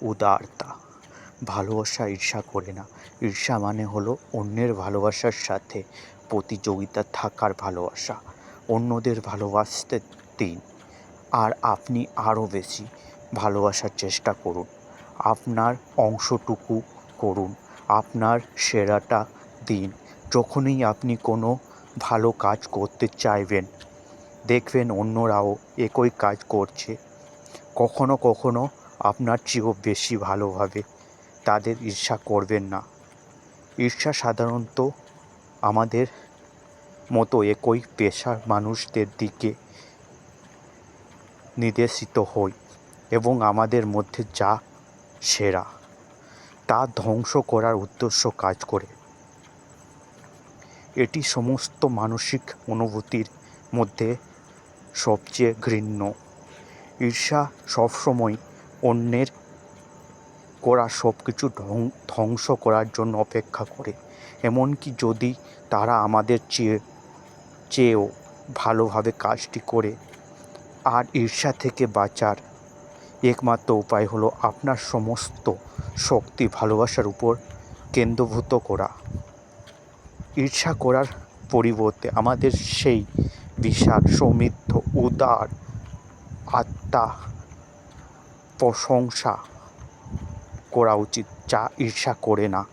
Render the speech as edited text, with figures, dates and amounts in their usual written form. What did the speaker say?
উদারতা। ভালোবাসা ঈর্ষা করে না। ঈর্ষা মানে হলো অন্যের ভালোবাসার সাথে প্রতিযোগিতা থাকার ভালোবাসা। অন্যদের ভালোবাসতে দিন, আর আপনি আরও বেশি ভালোবাসার চেষ্টা করুন। আপনার অংশটুকু করুন, আপনার সেরাটা দিন। যখনই আপনি কোনো ভালো কাজ করতে চাইবেন, দেখবেন অন্যরাও একই কাজ করছে। কখনো কখনো আপনার চেয়েও বেশি ভালোভাবে তাদের ঈর্ষা করবেন না। ঈর্ষা সাধারণত আমাদের মতো একই পেশার মানুষদের দিকে নির্দেশিত হয় এবং আমাদের মধ্যে যা সেরা তা ধ্বংস করার উদ্দেশ্য কাজ করে। এটি সমস্ত মানসিক অনুভূতির মধ্যে সবচেয়ে ঘৃণ্য। ঈর্ষা সবসময় অন্যের করা সব কিছু ধ্বংস করার জন্য অপেক্ষা করে, এমনকি যদি তারা আমাদের চেয়েও ভালোভাবে কাজটি করে। আর ঈর্ষা থেকে বাঁচার একমাত্র উপায় হলো আপনার সমস্ত শক্তি ভালোবাসার উপর কেন্দ্রীভূত করা। ঈর্ষা করার পরিবর্তে আমাদের সেই বিশাল সমৃদ্ধ উদার আত্মা প্রশংসা করা উচিত, যা ঈর্ষা করে না।